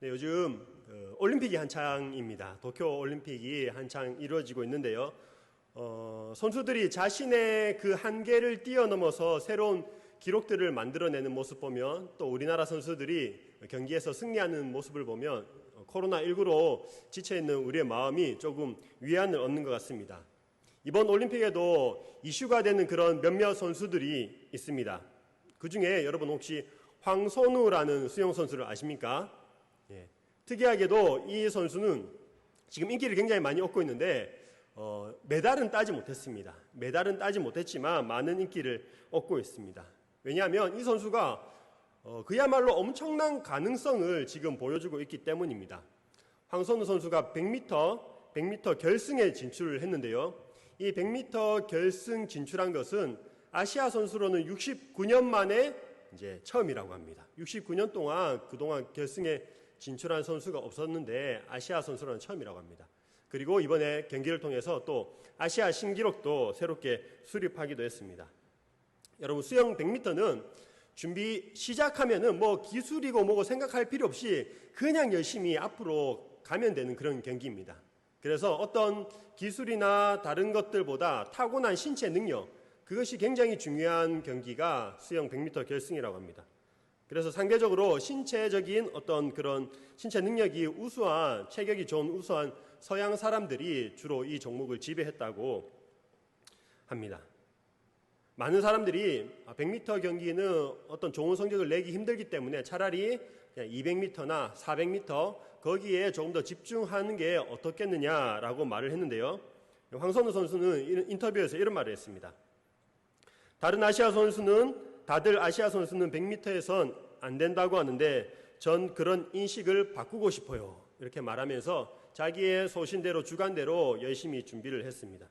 네, 요즘 올림픽이 한창입니다. 도쿄 올림픽이 한창 이루어지고 있는데요. 선수들이 자신의 그 한계를 뛰어넘어서 새로운 기록들을 만들어내는 모습 보면, 또 우리나라 선수들이 경기에서 승리하는 모습을 보면 코로나19로 지쳐있는 우리의 마음이 조금 위안을 얻는 것 같습니다. 이번 올림픽에도 이슈가 되는 그런 몇몇 선수들이 있습니다. 그 중에 여러분 혹시 황선우라는 수영선수를 아십니까? 예. 특이하게도 이 선수는 지금 인기를 굉장히 많이 얻고 있는데 메달은 따지 못했습니다. 메달은 따지 못했지만 많은 인기를 얻고 있습니다. 왜냐하면 이 선수가 그야말로 엄청난 가능성을 지금 보여주고 있기 때문입니다. 황선우 선수가 100m 결승에 진출을 했는데요. 이 100m 결승 진출한 것은 아시아 선수로는 69년 만에 이제 처음이라고 합니다. 69년 동안 그동안 결승에 진출한 선수가 없었는데 아시아 선수로는 처음이라고 합니다. 그리고 이번에 경기를 통해서 또 아시아 신기록도 새롭게 수립하기도 했습니다. 여러분, 수영 100m는 준비 시작하면은 뭐 기술이고 뭐고 생각할 필요 없이 그냥 열심히 앞으로 가면 되는 그런 경기입니다. 그래서 어떤 기술이나 다른 것들보다 타고난 신체 능력, 그것이 굉장히 중요한 경기가 수영 100m 결승이라고 합니다. 그래서 상대적으로 신체적인 어떤 그런 신체 능력이 우수한, 체격이 좋은 우수한 서양 사람들이 주로 이 종목을 지배했다고 합니다. 많은 사람들이 100m 경기는 어떤 좋은 성적을 내기 힘들기 때문에 차라리 그냥 200m나 400m 거기에 조금 더 집중하는 게 어떻겠느냐라고 말을 했는데요. 황선우 선수는 인터뷰에서 이런 말을 했습니다. 다들 아시아 선수는 100m에선 안 된다고 하는데 전 그런 인식을 바꾸고 싶어요. 이렇게 말하면서 자기의 소신대로 주관대로 열심히 준비를 했습니다.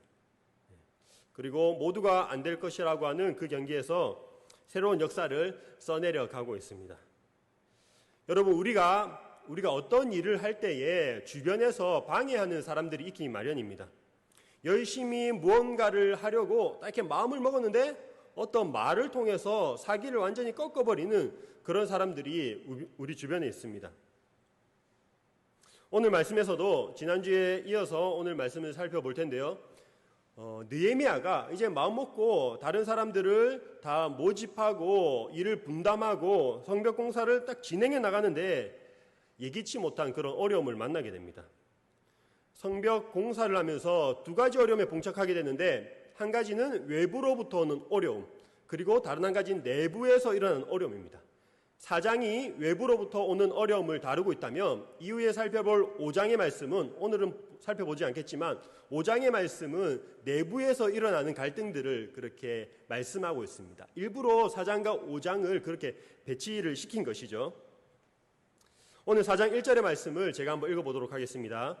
그리고 모두가 안 될 것이라고 하는 그 경기에서 새로운 역사를 써내려 가고 있습니다. 여러분, 우리가 어떤 일을 할 때에 주변에서 방해하는 사람들이 있기 마련입니다. 열심히 무언가를 하려고 딱 이렇게 마음을 먹었는데 어떤 말을 통해서 사기를 완전히 꺾어버리는 그런 사람들이 우리 주변에 있습니다. 오늘 말씀에서도 지난주에 이어서 오늘 말씀을 살펴볼 텐데요. 느헤미야가 이제 마음 먹고 다른 사람들을 다 모집하고 일을 분담하고 성벽 공사를 딱 진행해 나가는데 예기치 못한 그런 어려움을 만나게 됩니다. 성벽 공사를 하면서 두 가지 어려움에 봉착하게 되는데, 한 가지는 외부로부터 오는 어려움, 그리고 다른 한 가지는 내부에서 일어나는 어려움입니다. 4장이 외부로부터 오는 어려움을 다루고 있다면 이후에 살펴볼 5장의 말씀은, 오늘은 살펴보지 않겠지만 5장의 말씀은 내부에서 일어나는 갈등들을 그렇게 말씀하고 있습니다. 일부러 4장과 5장을 그렇게 배치를 시킨 것이죠. 오늘 4장 1절의 말씀을 제가 한번 읽어보도록 하겠습니다.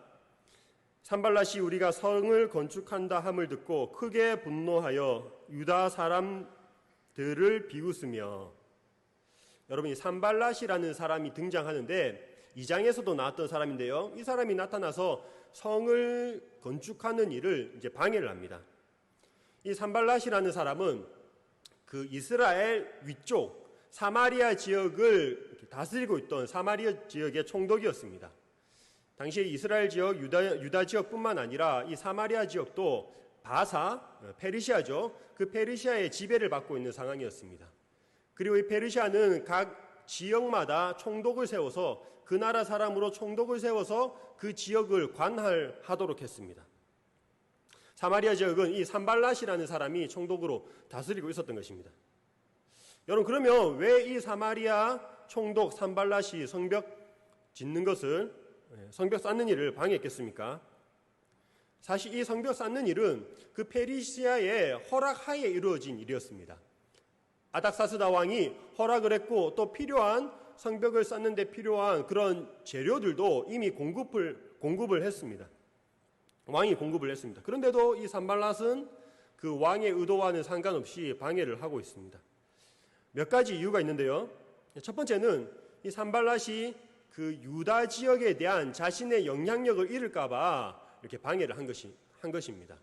산발랏이 우리가 성을 건축한다 함을 듣고 크게 분노하여 유다 사람들을 비웃으며, 여러분, 이 산발랏이라는 사람이 등장하는데 2장에서도 나왔던 사람인데요. 이 사람이 나타나서 성을 건축하는 일을 이제 방해를 합니다. 이 산발랏이라는 사람은 그 이스라엘 위쪽 사마리아 지역을 다스리고 있던 사마리아 지역의 총독이었습니다. 당시에 이스라엘 지역, 유다 지역뿐만 아니라 이 사마리아 지역도 바사, 페르시아죠. 그 페르시아의 지배를 받고 있는 상황이었습니다. 그리고 이 페르시아는 각 지역마다 총독을 세워서, 그 나라 사람으로 총독을 세워서 그 지역을 관할하도록 했습니다. 사마리아 지역은 이 산발랏이라는 사람이 총독으로 다스리고 있었던 것입니다. 여러분, 그러면 왜 이 사마리아 총독 산발랏이 성벽 짓는 것을, 성벽 쌓는 일을 방해했겠습니까? 사실 이 성벽 쌓는 일은 그 페르시아의 허락하에 이루어진 일이었습니다. 아닥사스다 왕이 허락을 했고, 또 필요한 성벽을 쌓는 데 필요한 그런 재료들도 이미 공급을 했습니다. 왕이 공급을 했습니다. 그런데도 이 산발랏은 그 왕의 의도와는 상관없이 방해를 하고 있습니다. 몇 가지 이유가 있는데요. 첫 번째는 이 산발랏이 그 유다 지역에 대한 자신의 영향력을 잃을까봐 이렇게 방해를 한 것입니다.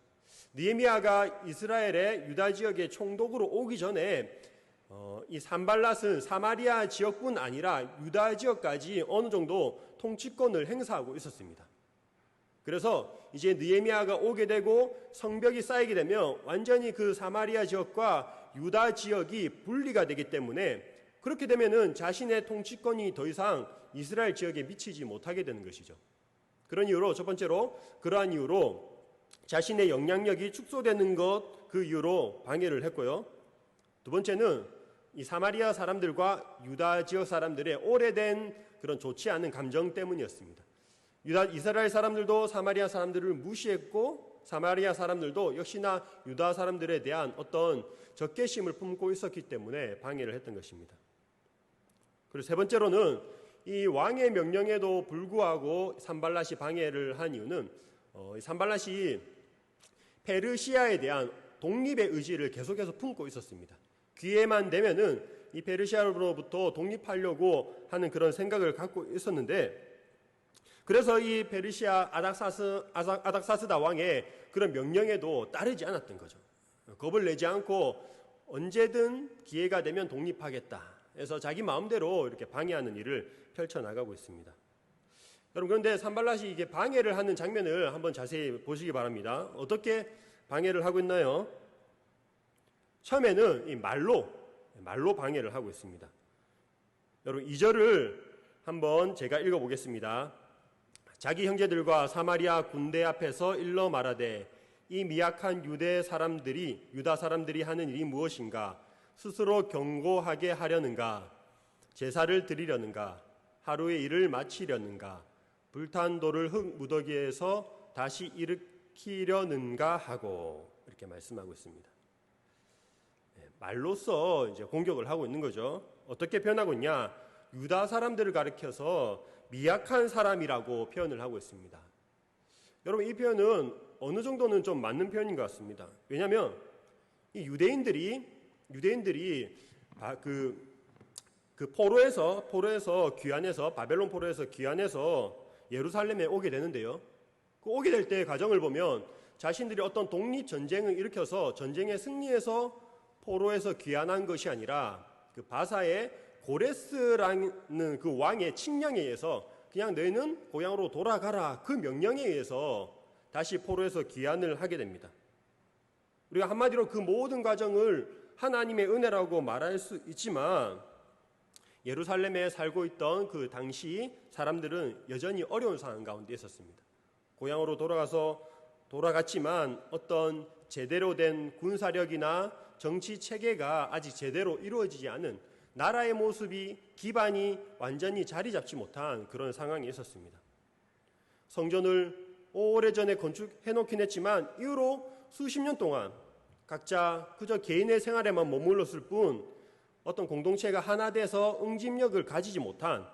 느헤미야가 이스라엘의 유다 지역의 총독으로 오기 전에 이 산발랏은 사마리아 지역뿐 아니라 유다 지역까지 어느 정도 통치권을 행사하고 있었습니다. 그래서 이제 느헤미야가 오게 되고 성벽이 쌓이게 되면 완전히 그 사마리아 지역과 유다 지역이 분리가 되기 때문에 그렇게 되면은 자신의 통치권이 더 이상 이스라엘 지역에 미치지 못하게 되는 것이죠. 그런 이유로 첫 번째로 그러한 이유로 자신의 영향력이 축소되는 것 그 이유로 방해를 했고요. 두 번째는 이 사마리아 사람들과 유다 지역 사람들의 오래된 그런 좋지 않은 감정 때문이었습니다. 이스라엘 사람들도 사마리아 사람들을 무시했고 사마리아 사람들도 역시나 유다 사람들에 대한 어떤 적개심을 품고 있었기 때문에 방해를 했던 것입니다. 그리고 세 번째로는 이 왕의 명령에도 불구하고 산발랏이 방해를 한 이유는 산발랏이 페르시아에 대한 독립의 의지를 계속해서 품고 있었습니다. 기회만 되면은 이 페르시아로부터 독립하려고 하는 그런 생각을 갖고 있었는데 그래서 이 페르시아 아닥사스다 왕의 그런 명령에도 따르지 않았던 거죠. 겁을 내지 않고 언제든 기회가 되면 독립하겠다 해서 자기 마음대로 이렇게 방해하는 일을 펼쳐나가고 있습니다. 여러분 그런데 산발랏이 이게 방해를 하는 장면을 한번 자세히 보시기 바랍니다. 어떻게 방해를 하고 있나요? 처음에는 이 말로 방해를 하고 있습니다. 여러분 2절을 한번 제가 읽어보겠습니다. 자기 형제들과 사마리아 군대 앞에서 일러 말하되 이 미약한 유다 사람들이 하는 일이 무엇인가? 스스로 경고하게 하려는가? 제사를 드리려는가? 하루의 일을 마치려는가? 불탄 돌을 흙 무더기에서 다시 일으키려는가 하고 이렇게 말씀하고 있습니다. 말로써 이제 공격을 하고 있는 거죠. 어떻게 표현하고 있냐? 유다 사람들을 가리켜서 미약한 사람이라고 표현을 하고 있습니다. 여러분 이 표현은 어느 정도는 좀 맞는 표현인 것 같습니다. 왜냐하면 이 유대인들이 포로에서 귀환해서 바벨론 포로에서 귀환해서 예루살렘에 오게 되는데요. 그 오게 될 때 과정을 보면 자신들이 어떤 독립 전쟁을 일으켜서 전쟁에 승리해서 포로에서 귀환한 것이 아니라 그 바사의 고레스라는 그 왕의 칙령에 의해서 그냥 너희는 고향으로 돌아가라 그 명령에 의해서 다시 포로에서 귀환을 하게 됩니다. 우리가 한마디로 그 모든 과정을 하나님의 은혜라고 말할 수 있지만 예루살렘에 살고 있던 그 당시 사람들은 여전히 어려운 상황 가운데 있었습니다. 고향으로 돌아갔지만 어떤 제대로 된 군사력이나 정치 체계가 아직 제대로 이루어지지 않은 나라의 모습이 기반이 완전히 자리 잡지 못한 그런 상황이 있었습니다. 성전을 오래전에 건축해 놓긴 했지만 이후로 수십 년 동안 각자 그저 개인의 생활에만 머물렀을 뿐 어떤 공동체가 하나 돼서 응집력을 가지지 못한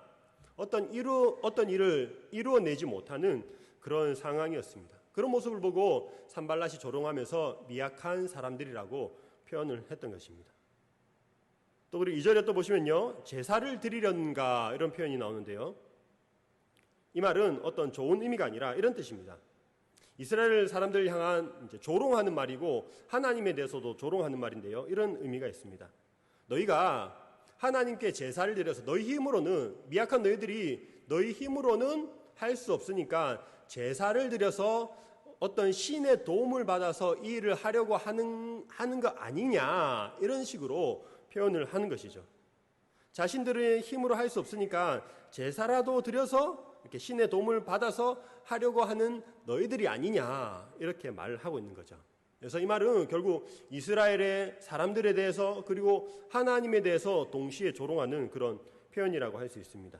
어떤 일을 이루어내지 못하는 그런 상황이었습니다. 그런 모습을 보고 산발랏이 조롱하면서 미약한 사람들이라고 표현을 했던 것입니다. 또 그리고 2절에 또 보시면요. 제사를 드리려는가 이런 표현이 나오는데요. 이 말은 어떤 좋은 의미가 아니라 이런 뜻입니다. 이스라엘 사람들을 향한 이제 조롱하는 말이고 하나님에 대해서도 조롱하는 말인데요. 이런 의미가 있습니다. 너희가 하나님께 제사를 드려서 너희 힘으로는 미약한 너희 힘으로는 할 수 없으니까 제사를 드려서 어떤 신의 도움을 받아서 이 일을 하려고 하는 거 아니냐 이런 식으로 표현을 하는 것이죠. 자신들의 힘으로 할 수 없으니까 제사라도 드려서 이렇게 신의 도움을 받아서 하려고 하는 너희들이 아니냐 이렇게 말하고 있는 거죠. 그래서 이 말은 결국 이스라엘의 사람들에 대해서 그리고 하나님에 대해서 동시에 조롱하는 그런 표현이라고 할 수 있습니다.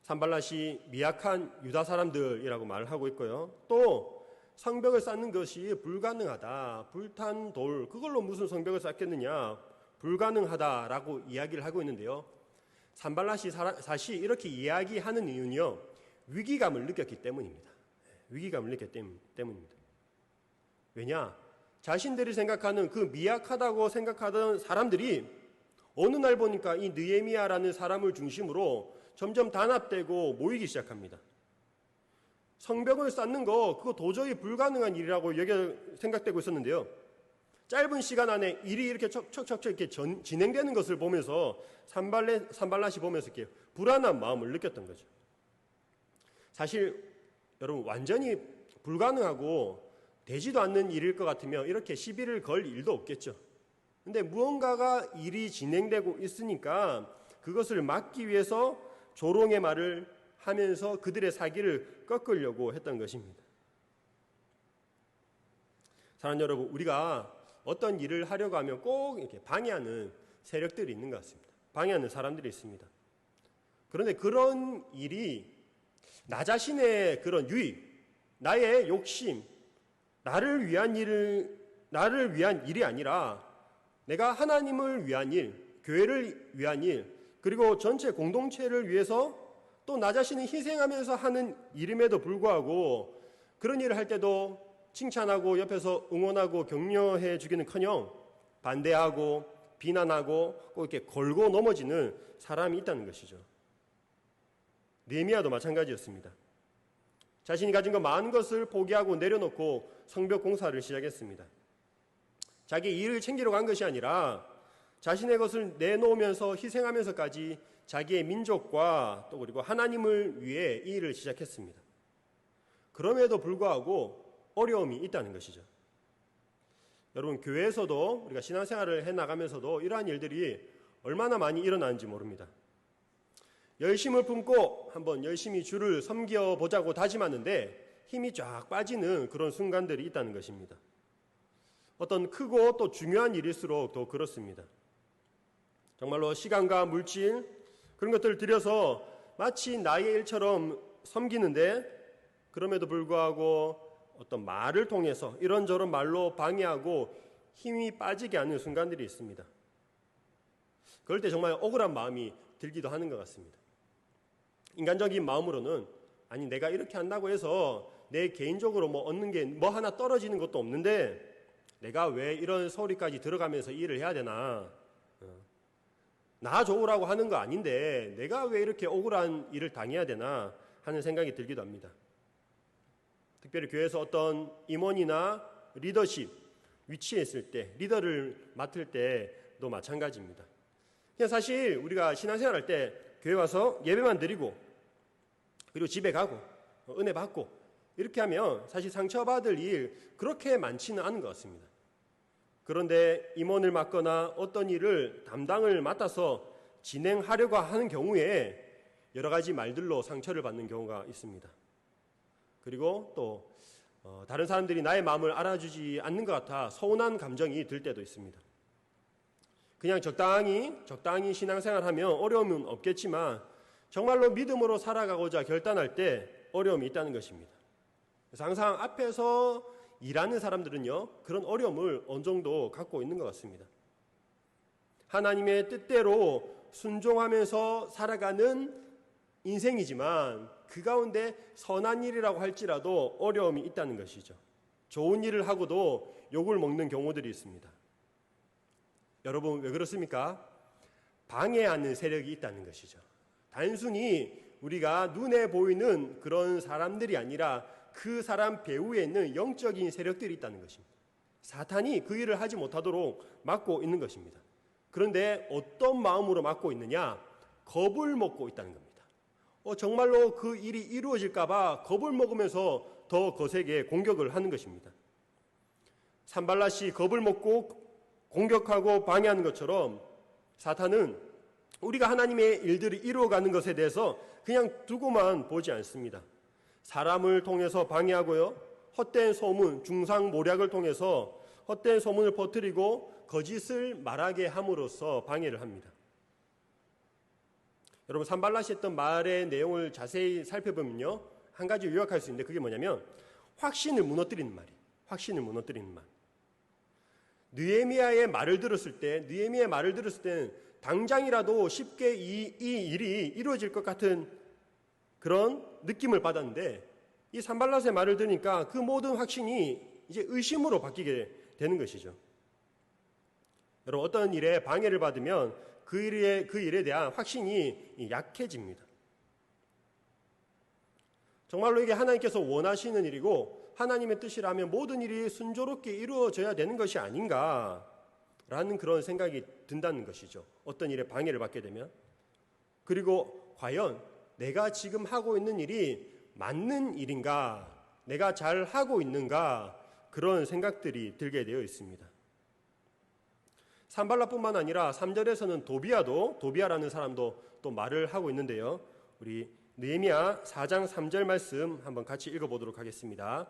산발랏이 미약한 유다 사람들이라고 말을 하고 있고요. 또 성벽을 쌓는 것이 불가능하다. 불탄 돌 그걸로 무슨 성벽을 쌓겠느냐. 불가능하다라고 이야기를 하고 있는데요. 산발랏이 사실 이렇게 이야기하는 이유는요. 위기감을 느꼈기 때문입니다. 위기감을 느꼈기 때문입니다. 왜냐? 자신들이 생각하는 그 미약하다고 생각하던 사람들이 어느 날 보니까 이 느헤미야라는 사람을 중심으로 점점 단합되고 모이기 시작합니다. 성벽을 쌓는 거 그거 도저히 불가능한 일이라고 생각되고 있었는데요. 짧은 시간 안에 일이 이렇게 척척척 이렇게 진행되는 것을 보면서 산발랏이 보면서 이렇게 불안한 마음을 느꼈던 거죠. 사실 여러분 완전히 불가능하고 되지도 않는 일일 것 같으면 이렇게 시비를 걸 일도 없겠죠. 근데 무언가가 일이 진행되고 있으니까 그것을 막기 위해서 조롱의 말을 하면서 그들의 사기를 꺾으려고 했던 것입니다. 사랑하는 여러분, 우리가 어떤 일을 하려고 하면 꼭 이렇게 방해하는 세력들이 있는 것 같습니다. 방해하는 사람들이 있습니다. 그런데 그런 일이 나 자신의 그런 유익, 나의 욕심, 나를 위한 일이 아니라 내가 하나님을 위한 일, 교회를 위한 일, 그리고 전체 공동체를 위해서 또 나 자신을 희생하면서 하는 일임에도 불구하고 그런 일을 할 때도 칭찬하고 옆에서 응원하고 격려해 주기는커녕 반대하고 비난하고 꼭 이렇게 걸고 넘어지는 사람이 있다는 것이죠. 느헤미야도 마찬가지였습니다. 자신이 가진 것 많은 것을 포기하고 내려놓고 성벽 공사를 시작했습니다. 자기 일을 챙기러 간 것이 아니라 자신의 것을 내놓으면서 희생하면서까지 자기의 민족과 또 그리고 하나님을 위해 이 일을 시작했습니다. 그럼에도 불구하고 어려움이 있다는 것이죠. 여러분, 교회에서도 우리가 신앙생활을 해나가면서도 이러한 일들이 얼마나 많이 일어나는지 모릅니다. 열심을 품고 한번 열심히 주를 섬겨보자고 다짐하는데 힘이 쫙 빠지는 그런 순간들이 있다는 것입니다. 어떤 크고 또 중요한 일일수록 더 그렇습니다. 정말로 시간과 물질 그런 것들을 들여서 마치 나의 일처럼 섬기는데 그럼에도 불구하고 어떤 말을 통해서 이런저런 말로 방해하고 힘이 빠지게 하는 순간들이 있습니다. 그럴 때 정말 억울한 마음이 들기도 하는 것 같습니다. 인간적인 마음으로는 아니 내가 이렇게 한다고 해서 내 개인적으로 뭐 얻는 게 뭐 하나 떨어지는 것도 없는데 내가 왜 이런 소리까지 들어가면서 일을 해야 되나, 나 좋으라고 하는 거 아닌데 내가 왜 이렇게 억울한 일을 당해야 되나 하는 생각이 들기도 합니다. 특별히 교회에서 어떤 임원이나 리더십 위치에 있을 때, 리더를 맡을 때도 마찬가지입니다. 그냥 사실 우리가 신앙생활 할 때 교회 와서 예배만 드리고 그리고 집에 가고 은혜 받고 이렇게 하면 사실 상처받을 일 그렇게 많지는 않은 것 같습니다. 그런데 임원을 맡거나 어떤 일을 담당을 맡아서 진행하려고 하는 경우에 여러 가지 말들로 상처를 받는 경우가 있습니다. 그리고 또 다른 사람들이 나의 마음을 알아주지 않는 것 같아 서운한 감정이 들 때도 있습니다. 그냥 적당히 신앙생활하면 어려움은 없겠지만 정말로 믿음으로 살아가고자 결단할 때 어려움이 있다는 것입니다. 그래서 항상 앞에서 일하는 사람들은요 그런 어려움을 어느 정도 갖고 있는 것 같습니다. 하나님의 뜻대로 순종하면서 살아가는 인생이지만 그 가운데 선한 일이라고 할지라도 어려움이 있다는 것이죠. 좋은 일을 하고도 욕을 먹는 경우들이 있습니다. 여러분 왜 그렇습니까? 방해하는 세력이 있다는 것이죠. 단순히 우리가 눈에 보이는 그런 사람들이 아니라 그 사람 배후에 있는 영적인 세력들이 있다는 것입니다. 사탄이 그 일을 하지 못하도록 막고 있는 것입니다. 그런데 어떤 마음으로 막고 있느냐? 겁을 먹고 있다는 겁니다. 정말로 그 일이 이루어질까 봐 겁을 먹으면서 더 거세게 공격을 하는 것입니다. 산발랏이 겁을 먹고 공격하고 방해하는 것처럼 사탄은 우리가 하나님의 일들을 이루어가는 것에 대해서 그냥 두고만 보지 않습니다. 사람을 통해서 방해하고요. 헛된 소문, 중상모략을 통해서 헛된 소문을 퍼뜨리고 거짓을 말하게 함으로써 방해를 합니다. 여러분 산발랏이 했던 말의 내용을 자세히 살펴보면요. 한 가지 요약할 수 있는데 그게 뭐냐면 확신을 무너뜨리는 말이에요. 확신을 무너뜨리는 말. 느헤미야의 말을 들었을 때는 당장이라도 쉽게 이 일이 이루어질 것 같은 그런 느낌을 받았는데 이 산발랏의 말을 들으니까 그 모든 확신이 이제 의심으로 바뀌게 되는 것이죠. 여러분 어떤 일에 방해를 받으면 그 일에 대한 확신이 약해집니다. 정말로 이게 하나님께서 원하시는 일이고 하나님의 뜻이라면 모든 일이 순조롭게 이루어져야 되는 것이 아닌가라는 그런 생각이 든다는 것이죠. 어떤 일에 방해를 받게 되면. 그리고 과연 내가 지금 하고 있는 일이 맞는 일인가, 내가 잘 하고 있는가, 그런 생각들이 들게 되어 있습니다. 산발라뿐만 아니라 3절에서는 도비아라는 사람도 또 말을 하고 있는데요. 우리 느헤미야 4장 3절 말씀 한번 같이 읽어보도록 하겠습니다.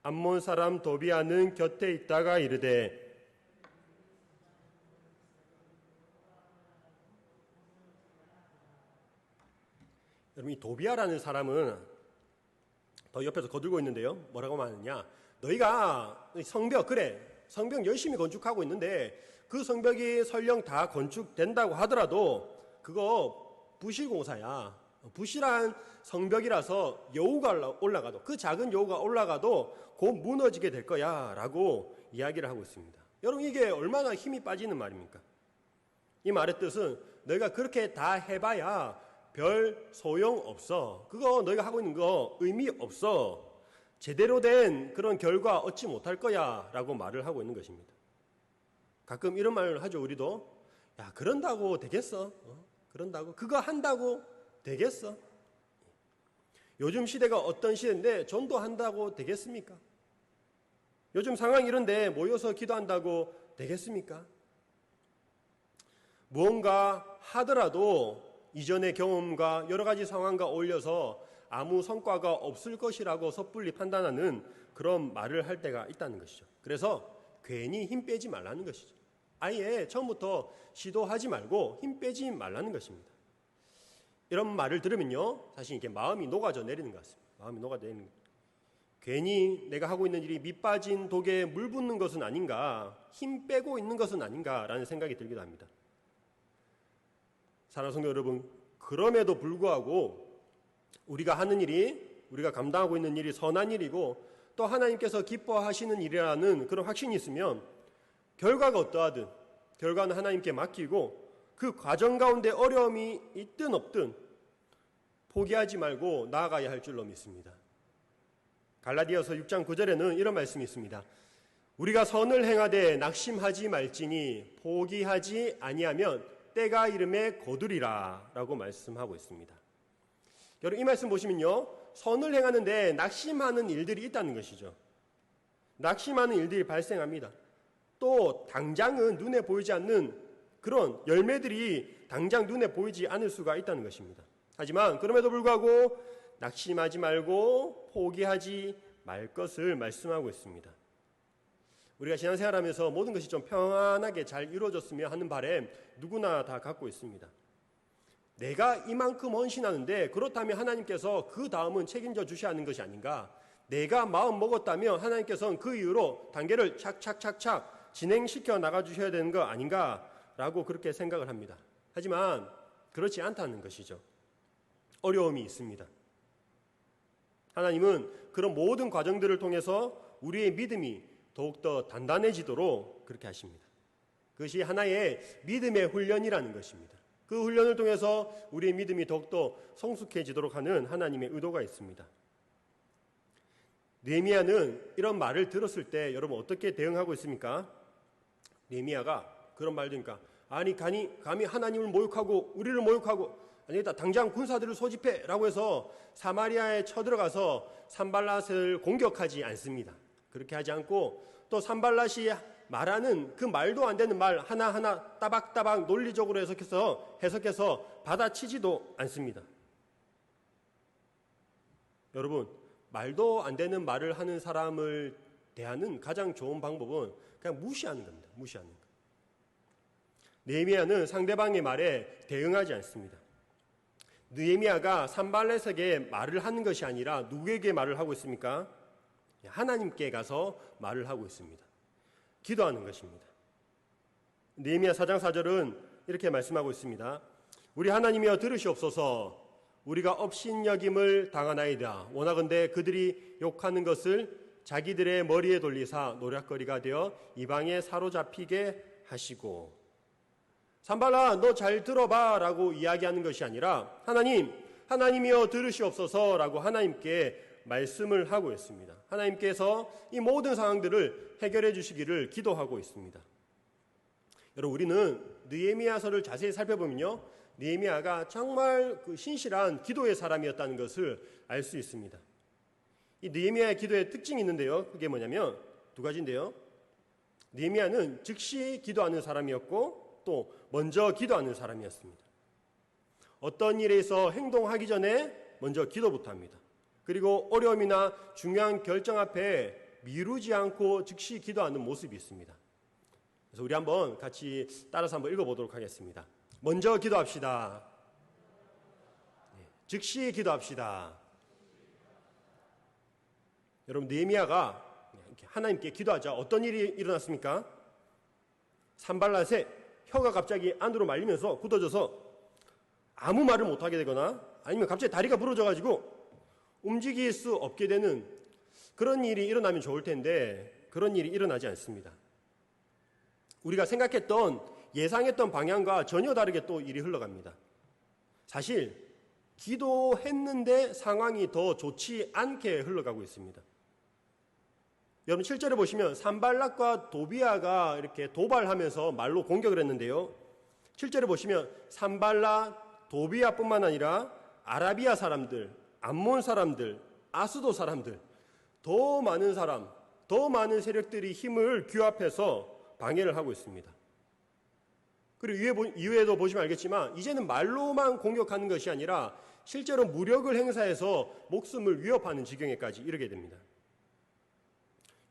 암몬 사람 도비아는 곁에 있다가 이르되 여러분, 이 도비아라는 사람은 더 옆에서 거들고 있는데요. 뭐라고 말하느냐? 너희가 성벽 열심히 건축하고 있는데 그 성벽이 설령 다 건축된다고 하더라도 그거 부실공사야. 부실한 성벽이라서 여우가 올라가도, 그 작은 여우가 올라가도 곧 무너지게 될 거야 라고 이야기를 하고 있습니다. 여러분, 이게 얼마나 힘이 빠지는 말입니까? 이 말의 뜻은 너희가 그렇게 다 해봐야 별 소용없어. 그거 너희가 하고 있는 거 의미 없어. 제대로 된 그런 결과 얻지 못할 거야 라고 말을 하고 있는 것입니다. 가끔 이런 말을 하죠. 우리도. 야, 그런다고 되겠어? 그런다고? 그거 한다고 되겠어? 요즘 시대가 어떤 시대인데 전도한다고 되겠습니까? 요즘 상황이 이런데 모여서 기도한다고 되겠습니까? 무언가 하더라도 이전의 경험과 여러 가지 상황과 어울려서 아무 성과가 없을 것이라고 섣불리 판단하는 그런 말을 할 때가 있다는 것이죠. 그래서 괜히 힘 빼지 말라는 것이죠. 아예 처음부터 시도하지 말고 힘 빼지 말라는 것입니다. 이런 말을 들으면요, 사실 이게 마음이 녹아져 내리는 것 같습니다. 마음이 녹아져 내리는 것. 괜히 내가 하고 있는 일이 밑 빠진 독에 물 붓는 것은 아닌가, 힘 빼고 있는 것은 아닌가라는 생각이 들기도 합니다. 사랑하는 성도 여러분, 그럼에도 불구하고 우리가 하는 일이, 우리가 감당하고 있는 일이 선한 일이고 또 하나님께서 기뻐하시는 일이라는 그런 확신이 있으면 결과가 어떠하든 결과는 하나님께 맡기고 그 과정 가운데 어려움이 있든 없든 포기하지 말고 나아가야 할 줄로 믿습니다. 갈라디아서 6장 9절에는 이런 말씀이 있습니다. 우리가 선을 행하되 낙심하지 말지니 포기하지 아니하면 때가 이름에 거두리라 라고 말씀하고 있습니다. 여러분, 이 말씀 보시면요, 선을 행하는데 낙심하는 일들이 있다는 것이죠. 낙심하는 일들이 발생합니다. 또 당장은 눈에 보이지 않는 그런 열매들이 당장 눈에 보이지 않을 수가 있다는 것입니다. 하지만 그럼에도 불구하고 낙심하지 말고 포기하지 말 것을 말씀하고 있습니다. 우리가 신앙생활하면서 모든 것이 좀 평안하게 잘 이루어졌으면 하는 바람 누구나 다 갖고 있습니다. 내가 이만큼 헌신하는데 그렇다면 하나님께서 그 다음은 책임져 주셔야 하는 것이 아닌가? 내가 마음 먹었다면 하나님께서는 그 이후로 단계를 착착착착 진행시켜 나가 주셔야 되는 거 아닌가라고 그렇게 생각을 합니다. 하지만 그렇지 않다는 것이죠. 어려움이 있습니다. 하나님은 그런 모든 과정들을 통해서 우리의 믿음이 더욱더 단단해지도록 그렇게 하십니다. 그것이 하나의 믿음의 훈련이라는 것입니다. 그 훈련을 통해서 우리의 믿음이 더욱더 성숙해지도록 하는 하나님의 의도가 있습니다. 느헤미야는 이런 말을 들었을 때 여러분 어떻게 대응하고 있습니까? 느헤미야가 그런 말 들으니까 아니 감히 하나님을 모욕하고 우리를 모욕하고 아니다 당장 군사들을 소집해 라고 해서 사마리아에 쳐들어가서 산발랏을 공격하지 않습니다. 그렇게 하지 않고 또 산발랏이 말하는 그 말도 안 되는 말 하나하나 따박따박 논리적으로 해석해서 받아치지도 않습니다. 여러분, 말도 안 되는 말을 하는 사람을 대하는 가장 좋은 방법은 그냥 무시하는 겁니다. 무시하는 것. 느헤미야는 상대방의 말에 대응하지 않습니다. 느헤미야가 산발렛에게 말을 하는 것이 아니라 누구에게 말을 하고 있습니까? 하나님께 가서 말을 하고 있습니다. 기도하는 것입니다. 느헤미야 4장 4절은 이렇게 말씀하고 있습니다. 우리 하나님이여 들으시옵소서. 우리가 업신여김을 당하나이다. 원하건대 그들이 욕하는 것을 자기들의 머리에 돌리사 노략거리가 되어 이방에 사로잡히게 하시고. 산발라 너 잘 들어봐 라고 이야기하는 것이 아니라 하나님 하나님이여 들으시옵소서라고 하나님께 말씀을 하고 있습니다. 하나님께서 이 모든 상황들을 해결해 주시기를 기도하고 있습니다. 여러분, 우리는 느헤미야서를 자세히 살펴보면요, 느헤미야가 정말 그 신실한 기도의 사람이었다는 것을 알 수 있습니다. 이 느헤미야의 기도의 특징이 있는데요, 그게 뭐냐면 두 가지인데요. 느헤미야는 즉시 기도하는 사람이었고 또 먼저 기도하는 사람이었습니다. 어떤 일에서 행동하기 전에 먼저 기도부터 합니다. 그리고 어려움이나 중요한 결정 앞에 미루지 않고 즉시 기도하는 모습이 있습니다. 그래서 우리 한번 같이 따라서 한번 읽어보도록 하겠습니다. 먼저 기도합시다. 즉시 기도합시다. 여러분, 느헤미야가 하나님께 기도하자 어떤 일이 일어났습니까? 산발랏의 혀가 갑자기 안으로 말리면서 굳어져서 아무 말을 못하게 되거나 아니면 갑자기 다리가 부러져가지고 움직일 수 없게 되는 그런 일이 일어나면 좋을 텐데 그런 일이 일어나지 않습니다. 우리가 생각했던 예상했던 방향과 전혀 다르게 또 일이 흘러갑니다. 사실 기도했는데 상황이 더 좋지 않게 흘러가고 있습니다. 여러분 7절에 보시면 산발락과 도비아가 이렇게 도발하면서 말로 공격을 했는데요. 7절에 보시면 산발락, 도비아뿐만 아니라 아라비아 사람들, 암몬 사람들, 아수도 사람들, 더 많은 사람, 더 많은 세력들이 힘을 규합해서 방해를 하고 있습니다. 그리고 이후에도 보시면 알겠지만 이제는 말로만 공격하는 것이 아니라 실제로 무력을 행사해서 목숨을 위협하는 지경에까지 이르게 됩니다.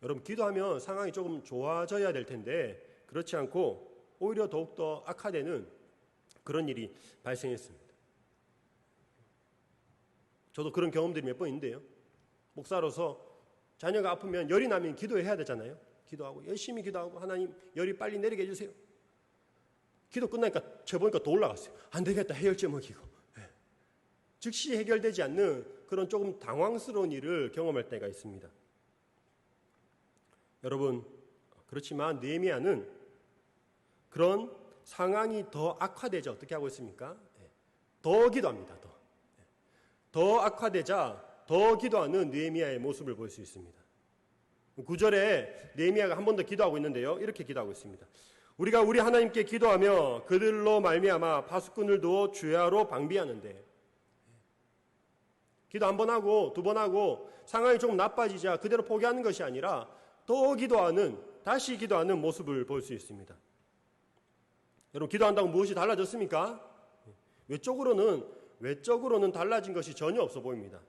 여러분, 기도하면 상황이 조금 좋아져야 될 텐데 그렇지 않고 오히려 더욱더 악화되는 그런 일이 발생했습니다. 저도 그런 경험들이 몇 번 있는데요. 목사로서 자녀가 아프면 열이 나면 기도해야 되잖아요. 기도하고 열심히 기도하고 하나님 열이 빨리 내리게 해주세요. 기도 끝나니까 재보니까 더 올라갔어요. 안 되겠다, 해열제 먹이고. 즉시 해결되지 않는 그런 조금 당황스러운 일을 경험할 때가 있습니다. 여러분, 그렇지만 느헤미야는 그런 상황이 더 악화되자 어떻게 하고 있습니까? 더 기도합니다. 더 악화되자 더 기도하는 느헤미야의 모습을 볼 수 있습니다. 9절에 느헤미야가 한 번 더 기도하고 있는데요. 이렇게 기도하고 있습니다. 우리가 우리 하나님께 기도하며 그들로 말미암아 파수꾼을 두어 주야로 방비하는데, 기도 한 번 하고 두 번 하고 상황이 조금 나빠지자 그대로 포기하는 것이 아니라 더 기도하는, 다시 기도하는 모습을 볼 수 있습니다. 여러분, 기도한다고 무엇이 달라졌습니까? 외적으로는 달라진 것이 전혀 없어 보입니다.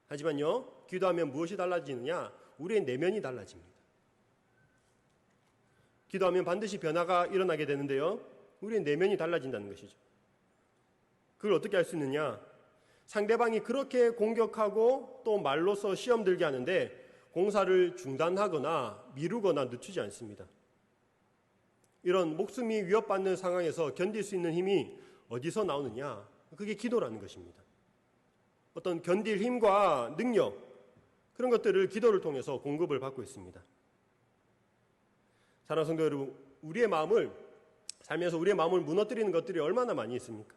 하지만요, 기도하면 무엇이 달라지느냐? 우리의 내면이 달라집니다. 기도하면 반드시 변화가 일어나게 되는데요, 우리의 내면이 달라진다는 것이죠. 그걸 어떻게 할 수 있느냐? 상대방이 그렇게 공격하고 또 말로서 시험 들게 하는데 공사를 중단하거나 미루거나 늦추지 않습니다. 이런 목숨이 위협받는 상황에서 견딜 수 있는 힘이 어디서 나오느냐? 그게 기도라는 것입니다. 어떤 견딜 힘과 능력, 그런 것들을 기도를 통해서 공급을 받고 있습니다. 사랑하는 성도 여러분, 살면서 우리의 마음을 무너뜨리는 것들이 얼마나 많이 있습니까?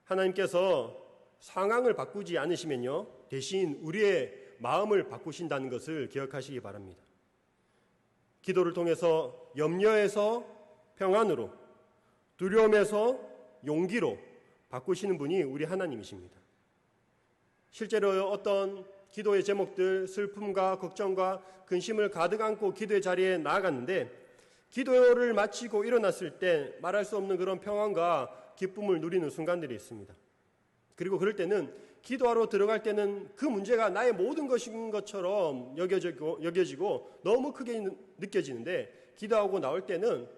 하나님께서 상황을 바꾸지 않으시면요, 대신 우리의 마음을 바꾸신다는 것을 기억하시기 바랍니다. 기도를 통해서 염려에서 평안으로, 두려움에서 용기로 바꾸시는 분이 우리 하나님이십니다. 실제로 어떤 기도의 제목들, 슬픔과 걱정과 근심을 가득 안고 기도의 자리에 나아갔는데 기도를 마치고 일어났을 때 말할 수 없는 그런 평안과 기쁨을 누리는 순간들이 있습니다. 그리고 그럴 때는 기도하러 들어갈 때는 그 문제가 나의 모든 것인 것처럼 여겨지고 너무 크게 느껴지는데 기도하고 나올 때는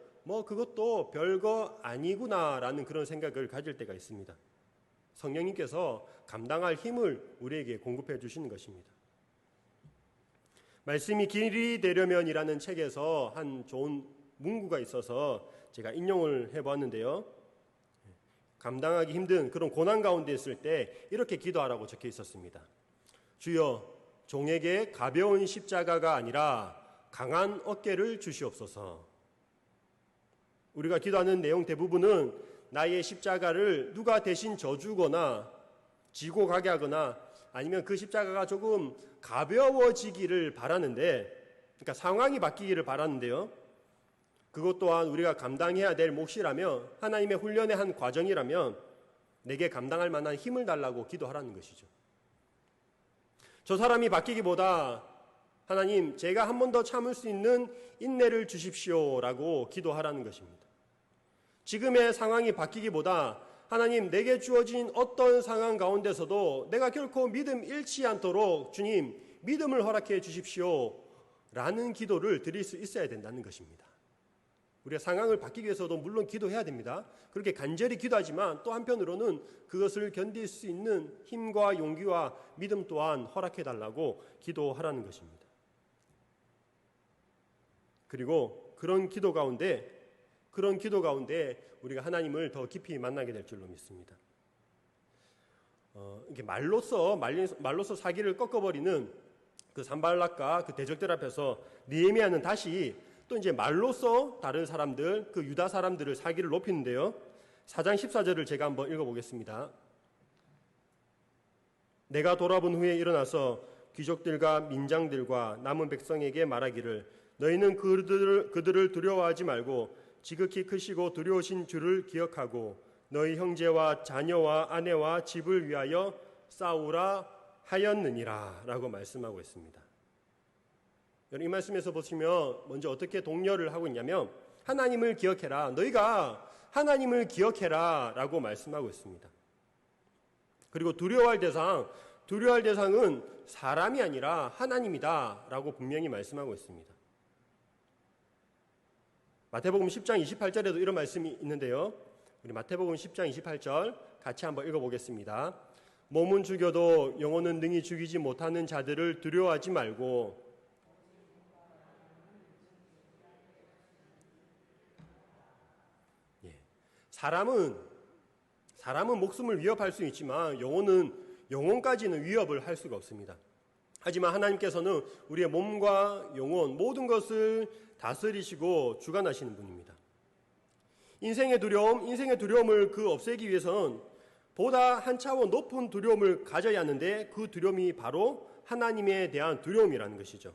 그것도 별거 아니구나라는 그런 생각을 가질 때가 있습니다. 성령님께서 감당할 힘을 우리에게 공급해 주시는 것입니다. 말씀이 길이 되려면이라는 책에서 한 좋은 문구가 있어서 제가 인용을 해보았는데요. 감당하기 힘든 그런 고난 가운데 있을 때 이렇게 기도하라고 적혀 있었습니다. 주여, 종에게 가벼운 십자가가 아니라 강한 어깨를 주시옵소서. 우리가 기도하는 내용 대부분은 나의 십자가를 누가 대신 져주거나 지고 가게 하거나 아니면 그 십자가가 조금 가벼워지기를 바라는데, 그러니까 상황이 바뀌기를 바라는데요. 그것 또한 우리가 감당해야 될 몫이라면, 하나님의 훈련의 한 과정이라면 내게 감당할 만한 힘을 달라고 기도하라는 것이죠. 저 사람이 바뀌기보다 하나님, 제가 한 번 더 참을 수 있는 인내를 주십시오라고 기도하라는 것입니다. 지금의 상황이 바뀌기보다 하나님, 내게 주어진 어떤 상황 가운데서도 내가 결코 믿음 잃지 않도록 주님, 믿음을 허락해 주십시오 라는 기도를 드릴 수 있어야 된다는 것입니다. 우리가 상황을 바뀌기 위해서도 물론 기도해야 됩니다. 그렇게 간절히 기도하지만 또 한편으로는 그것을 견딜 수 있는 힘과 용기와 믿음 또한 허락해 달라고 기도하라는 것입니다. 그리고 그런 기도 가운데 우리가 하나님을 더 깊이 만나게 될 줄로 믿습니다. 이게 말로서 사기를 꺾어버리는 그 산발락과 그 대적들 앞에서 느헤미야는 다시 또 이제 말로써 다른 사람들, 그 유다 사람들을 사기를 높이는데요. 4장 14절을 제가 한번 읽어보겠습니다. 내가 돌아본 후에 일어나서 귀족들과 민장들과 남은 백성에게 말하기를 너희는 그들을 두려워하지 말고 지극히 크시고 두려우신 주를 기억하고 너희 형제와 자녀와 아내와 집을 위하여 싸우라 하였느니라 라고 말씀하고 있습니다. 이 말씀에서 보시면 먼저 어떻게 독려를 하고 있냐면 하나님을 기억해라, 너희가 하나님을 기억해라 라고 말씀하고 있습니다. 그리고 두려워할 대상은 사람이 아니라 하나님이다 라고 분명히 말씀하고 있습니다. 마태복음 10장 28절에도 이런 말씀이 있는데요. 우리 마태복음 10장 28절 같이 한번 읽어보겠습니다. 몸은 죽여도 영혼은 능히 죽이지 못하는 자들을 두려워하지 말고 사람은 목숨을 위협할 수 있지만 영혼까지는 위협을 할 수가 없습니다. 하지만 하나님께서는 우리의 몸과 영혼 모든 것을 다스리시고 주관하시는 분입니다. 인생의 두려움을 없애기 위해서는 보다 한 차원 높은 두려움을 가져야 하는데 그 두려움이 바로 하나님에 대한 두려움이라는 것이죠.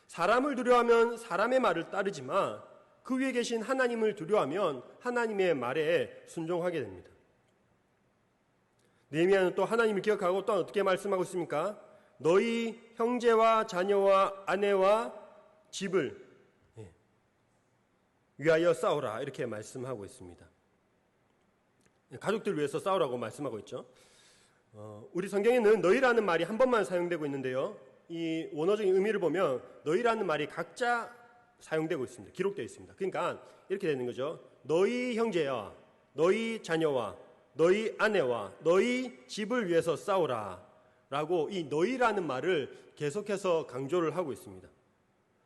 사람을 두려워하면 사람의 말을 따르지만 그 위에 계신 하나님을 두려워하면 하나님의 말에 순종하게 됩니다. 느헤미야는 또 하나님을 기억하고 또 어떻게 말씀하고 있습니까? 너희 형제와 자녀와 아내와 집을 위하여 싸우라 이렇게 말씀하고 있습니다. 가족들 위해서 싸우라고 말씀하고 있죠. 우리 성경에는 너희라는 말이 한 번만 사용되고 있는데요. 이 원어적인 의미를 보면 너희라는 말이 각자 사용되고 있습니다. 기록되어 있습니다. 그러니까 이렇게 되는 거죠. 너희 형제와 너희 자녀와 너희 아내와 너희 집을 위해서 싸우라 라고 이 너희라는 말을 계속해서 강조를 하고 있습니다.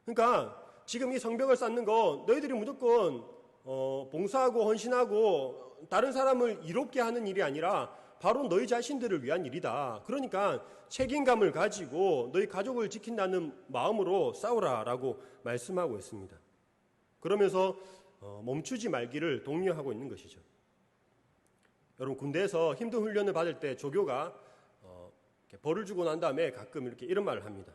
그러니까 지금 이 성벽을 쌓는 거 너희들이 무조건 봉사하고 헌신하고 다른 사람을 이롭게 하는 일이 아니라 바로 너희 자신들을 위한 일이다. 그러니까 책임감을 가지고 너희 가족을 지킨다는 마음으로 싸우라라고 말씀하고 있습니다. 그러면서 멈추지 말기를 독려하고 있는 것이죠. 여러분, 군대에서 힘든 훈련을 받을 때 조교가 벌을 주고 난 다음에 가끔 이렇게 이런 말을 합니다.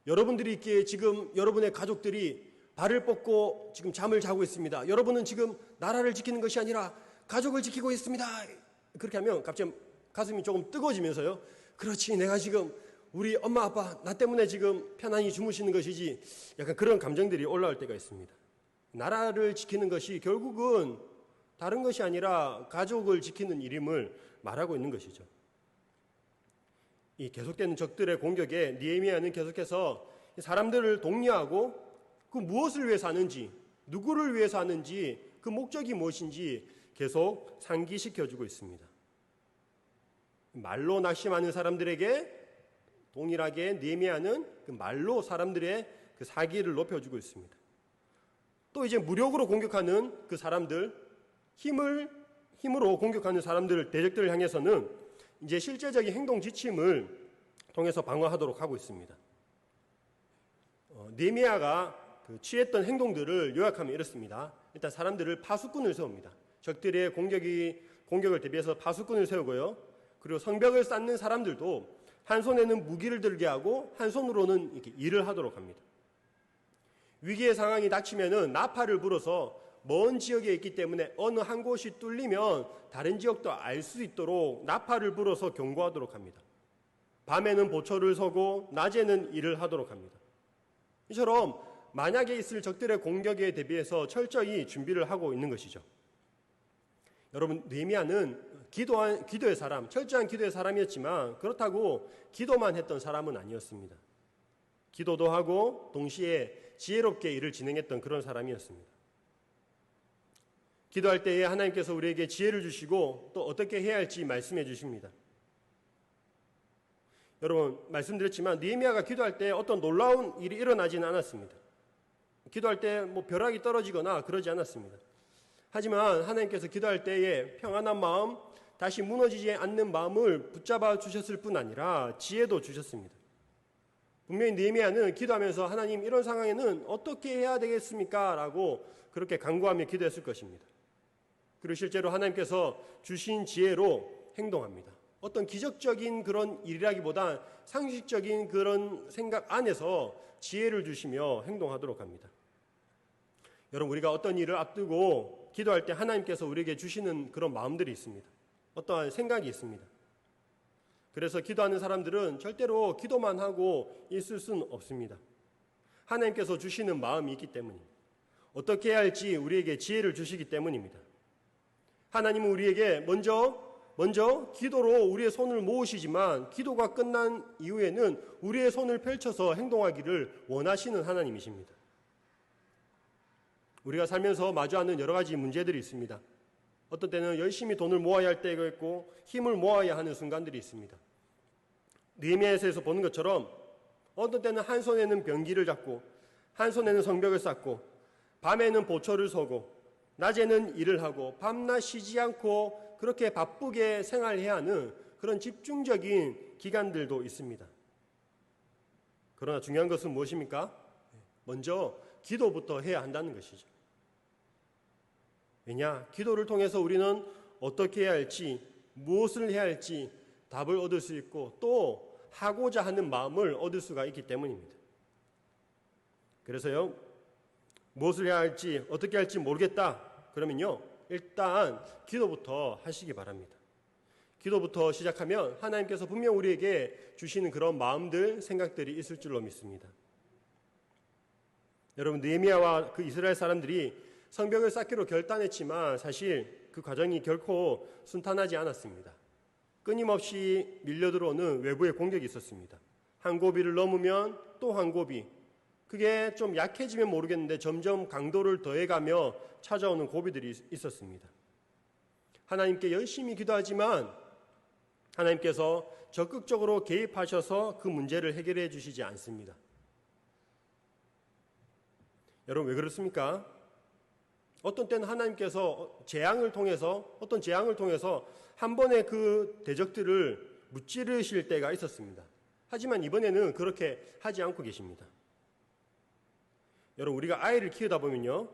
여러분들이 있기에 지금 여러분의 가족들이 발을 뻗고 지금 잠을 자고 있습니다. 여러분은 지금 나라를 지키는 것이 아니라 가족을 지키고 있습니다. 그렇게 하면 갑자기 가슴이 조금 뜨거워지면서요. 그렇지, 내가 지금 우리 엄마 아빠 나 때문에 지금 편안히 주무시는 것이지, 약간 그런 감정들이 올라올 때가 있습니다. 나라를 지키는 것이 결국은 다른 것이 아니라 가족을 지키는 일임을 말하고 있는 것이죠. 이 계속되는 적들의 공격에 느헤미야는 계속해서 사람들을 독려하고 그 무엇을 위해서 하는지, 누구를 위해서 하는지, 그 목적이 무엇인지 계속 상기시켜주고 있습니다. 말로 낙심하는 사람들에게 동일하게 느헤미야는 그 말로 사람들의 그 사기를 높여주고 있습니다. 또 이제 무력으로 공격하는 그 사람들, 힘으로 공격하는 사람들, 대적들을 향해서는 이제 실제적인 행동 지침을 통해서 방어하도록 하고 있습니다. 느헤미야가 취했던 행동들을 요약하면 이렇습니다. 일단 사람들을 파수꾼을 세웁니다. 적들의 공격을 대비해서 파수꾼을 세우고요. 그리고 성벽을 쌓는 사람들도 한 손에는 무기를 들게 하고 한 손으로는 이렇게 일을 하도록 합니다. 위기의 상황이 닥치면은 나팔을 불어서 먼 지역에 있기 때문에 어느 한 곳이 뚫리면 다른 지역도 알 수 있도록 나팔을 불어서 경고하도록 합니다. 밤에는 보초를 서고 낮에는 일을 하도록 합니다. 이처럼 만약에 있을 적들의 공격에 대비해서 철저히 준비를 하고 있는 것이죠. 여러분, 느헤미야는 기도의 사람, 철저한 기도의 사람이었지만 그렇다고 기도만 했던 사람은 아니었습니다. 기도도 하고 동시에 지혜롭게 일을 진행했던 그런 사람이었습니다. 기도할 때에 하나님께서 우리에게 지혜를 주시고 또 어떻게 해야 할지 말씀해 주십니다. 여러분, 말씀드렸지만 느헤미야가 기도할 때 어떤 놀라운 일이 일어나지는 않았습니다. 기도할 때 벼락이 떨어지거나 그러지 않았습니다. 하지만 하나님께서 기도할 때에 평안한 마음, 다시 무너지지 않는 마음을 붙잡아 주셨을 뿐 아니라 지혜도 주셨습니다. 분명히 느헤미야는 기도하면서 하나님, 이런 상황에는 어떻게 해야 되겠습니까? 라고 그렇게 간구하며 기도했을 것입니다. 그리고 실제로 하나님께서 주신 지혜로 행동합니다. 어떤 기적적인 그런 일이라기보단 상식적인 그런 생각 안에서 지혜를 주시며 행동하도록 합니다. 여러분, 우리가 어떤 일을 앞두고 기도할 때 하나님께서 우리에게 주시는 그런 마음들이 있습니다. 어떠한 생각이 있습니다. 그래서 기도하는 사람들은 절대로 기도만 하고 있을 수는 없습니다. 하나님께서 주시는 마음이 있기 때문입니다. 어떻게 해야 할지 우리에게 지혜를 주시기 때문입니다. 하나님은 우리에게 먼저 기도로 우리의 손을 모으시지만 기도가 끝난 이후에는 우리의 손을 펼쳐서 행동하기를 원하시는 하나님이십니다. 우리가 살면서 마주하는 여러 가지 문제들이 있습니다. 어떤 때는 열심히 돈을 모아야 할 때가 있고 힘을 모아야 하는 순간들이 있습니다. 느헤미야에서 보는 것처럼 어떤 때는 한 손에는 병기를 잡고 한 손에는 성벽을 쌓고 밤에는 보초를 서고 낮에는 일을 하고 밤낮 쉬지 않고 그렇게 바쁘게 생활해야 하는 그런 집중적인 기간들도 있습니다. 그러나 중요한 것은 무엇입니까? 먼저 기도부터 해야 한다는 것이죠. 왜냐? 기도를 통해서 우리는 어떻게 해야 할지, 무엇을 해야 할지 답을 얻을 수 있고 또 하고자 하는 마음을 얻을 수가 있기 때문입니다. 그래서요, 무엇을 해야 할지, 어떻게 할지 모르겠다. 그러면요, 일단 기도부터 하시기 바랍니다. 기도부터 시작하면 하나님께서 분명 우리에게 주시는 그런 마음들, 생각들이 있을 줄로 믿습니다. 여러분, 느헤미야와 그 이스라엘 사람들이 성벽을 쌓기로 결단했지만 사실 그 과정이 결코 순탄하지 않았습니다. 끊임없이 밀려들어오는 외부의 공격이 있었습니다. 한 고비를 넘으면 또 한 고비, 그게 좀 약해지면 모르겠는데 점점 강도를 더해가며 찾아오는 고비들이 있었습니다. 하나님께 열심히 기도하지만 하나님께서 적극적으로 개입하셔서 그 문제를 해결해 주시지 않습니다. 여러분, 왜 그렇습니까? 어떤 때는 하나님께서 어떤 재앙을 통해서 한 번의 그 대적들을 무찌르실 때가 있었습니다. 하지만 이번에는 그렇게 하지 않고 계십니다. 여러분, 우리가 아이를 키우다 보면요,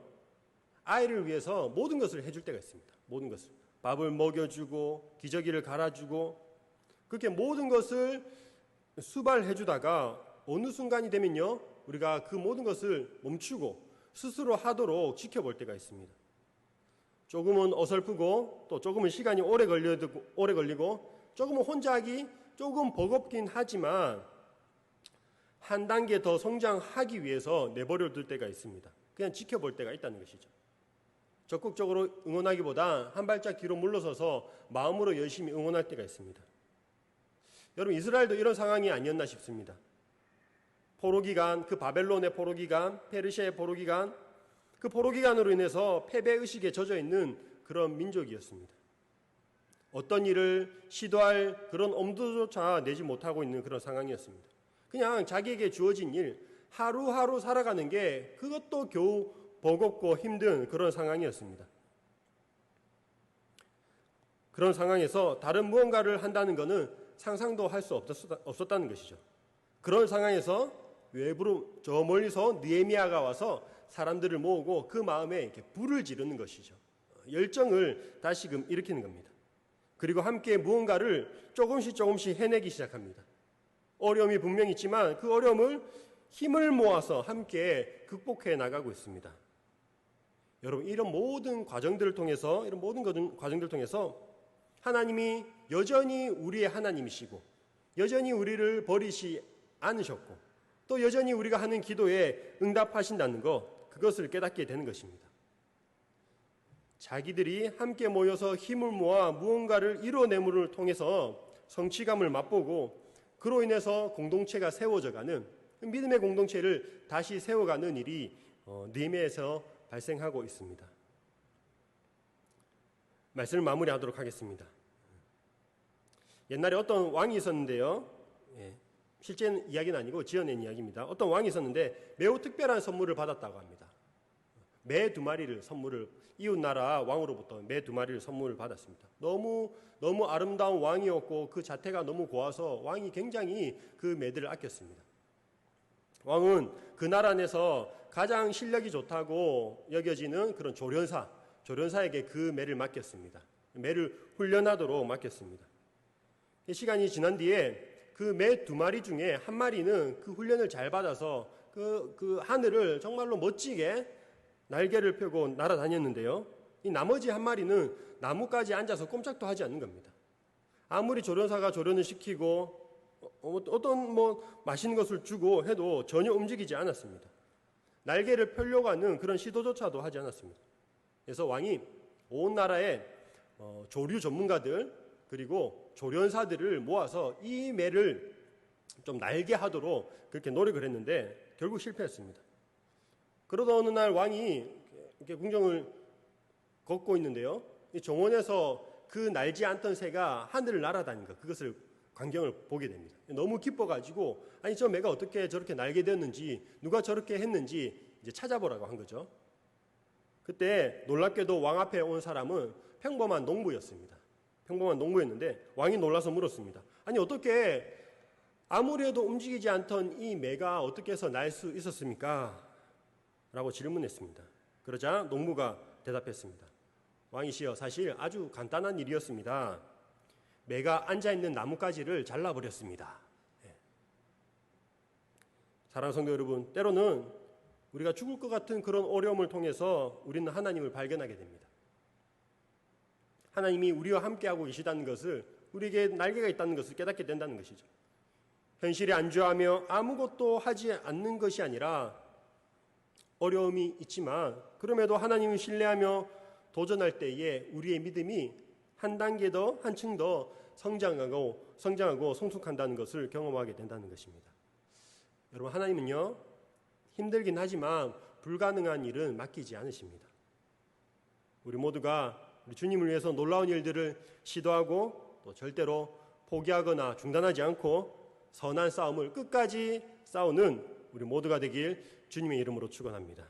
아이를 위해서 모든 것을 해줄 때가 있습니다. 모든 것을. 밥을 먹여주고 기저귀를 갈아주고 그렇게 모든 것을 수발해주다가 어느 순간이 되면요, 우리가 그 모든 것을 멈추고 스스로 하도록 지켜볼 때가 있습니다. 조금은 어설프고 또 조금은 시간이 오래 걸리고 조금은 혼자 하기 조금 버겁긴 하지만 한 단계 더 성장하기 위해서 내버려 둘 때가 있습니다. 그냥 지켜볼 때가 있다는 것이죠. 적극적으로 응원하기보다 한 발짝 뒤로 물러서서 마음으로 열심히 응원할 때가 있습니다. 여러분, 이스라엘도 이런 상황이 아니었나 싶습니다. 포로기간, 그 바벨론의 포로기간, 페르시아의 포로기간, 그 포로기간으로 인해서 패배의식에 젖어있는 그런 민족이었습니다. 어떤 일을 시도할 그런 엄두조차 내지 못하고 있는 그런 상황이었습니다. 그냥 자기에게 주어진 일, 하루하루 살아가는 게 그것도 겨우 버겁고 힘든 그런 상황이었습니다. 그런 상황에서 다른 무언가를 한다는 것은 상상도 할 수 없었다는 것이죠. 그런 상황에서 외부로 저 멀리서 느헤미야가 와서 사람들을 모으고 그 마음에 이렇게 불을 지르는 것이죠. 열정을 다시금 일으키는 겁니다. 그리고 함께 무언가를 조금씩 해내기 시작합니다. 어려움이 분명히 있지만 그 어려움을 힘을 모아서 함께 극복해 나가고 있습니다. 여러분, 이런 모든 과정들을 통해서 하나님이 여전히 우리의 하나님이시고 여전히 우리를 버리시 않으셨고 또 여전히 우리가 하는 기도에 응답하신다는 것, 그것을 깨닫게 되는 것입니다. 자기들이 함께 모여서 힘을 모아 무언가를 이뤄냄을 통해서 성취감을 맛보고 그로 인해서 공동체가 세워져가는, 믿음의 공동체를 다시 세워가는 일이 느헤미야에서 발생하고 있습니다. 말씀을 마무리하도록 하겠습니다. 옛날에 어떤 왕이 있었는데요. 실제 이야기는 아니고 지어낸 이야기입니다. 어떤 왕이 있었는데 매우 특별한 선물을 받았다고 합니다. 매 2마리를 선물을, 이웃나라 왕으로부터 매 2마리를 선물을 받았습니다. 너무 아름다운 왕이었고 그 자태가 너무 고와서 왕이 굉장히 그 매들을 아꼈습니다. 왕은 그 나라 안에서 가장 실력이 좋다고 여겨지는 그런 조련사에게 그 매를 맡겼습니다. 매를 훈련하도록 맡겼습니다. 시간이 지난 뒤에 그 매 2마리 중에 1마리는 그 훈련을 잘 받아서 그 하늘을 정말로 멋지게 날개를 펴고 날아다녔는데요. 이 나머지 1마리는 나무까지 앉아서 꼼짝도 하지 않는 겁니다. 아무리 조련사가 조련을 시키고 어떤 맛있는 것을 주고 해도 전혀 움직이지 않았습니다. 날개를 펴려고 하는 그런 시도조차도 하지 않았습니다. 그래서 왕이 온 나라의 조류 전문가들 그리고 조련사들을 모아서 이 매를 좀 날게 하도록 그렇게 노력을 했는데 결국 실패했습니다. 그러다 어느 날 왕이 이렇게 궁정을 걷고 있는데요. 이 정원에서 그 날지 않던 새가 하늘을 날아다니는 것, 그것을 광경을 보게 됩니다. 너무 기뻐가지고 아니 저 매가 어떻게 저렇게 날게 되었는지 누가 저렇게 했는지 이제 찾아보라고 한 거죠. 그때 놀랍게도 왕 앞에 온 사람은 평범한 농부였습니다. 평범한 농부였는데 왕이 놀라서 물었습니다. 아니 어떻게 아무리 해도 움직이지 않던 이 매가 어떻게 해서 날 수 있었습니까? 라고 질문했습니다. 그러자 농부가 대답했습니다. 왕이시여, 사실 아주 간단한 일이었습니다. 매가 앉아있는 나뭇가지를 잘라버렸습니다. 사랑하는 성도 여러분, 때로는 우리가 죽을 것 같은 그런 어려움을 통해서 우리는 하나님을 발견하게 됩니다. 하나님이 우리와 함께하고 계시다는 것을, 우리에게 날개가 있다는 것을 깨닫게 된다는 것이죠. 현실에 안주하며 아무것도 하지 않는 것이 아니라 어려움이 있지만 그럼에도 하나님을 신뢰하며 도전할 때에 우리의 믿음이 한 단계 더, 한층 더 성장하고 성숙한다는 것을 경험하게 된다는 것입니다. 여러분, 하나님은요, 힘들긴 하지만 불가능한 일은 맡기지 않으십니다. 우리 모두가 우리 주님을 위해서 놀라운 일들을 시도하고 또 절대로 포기하거나 중단하지 않고 선한 싸움을 끝까지 싸우는 우리 모두가 되길 주님의 이름으로 축원합니다.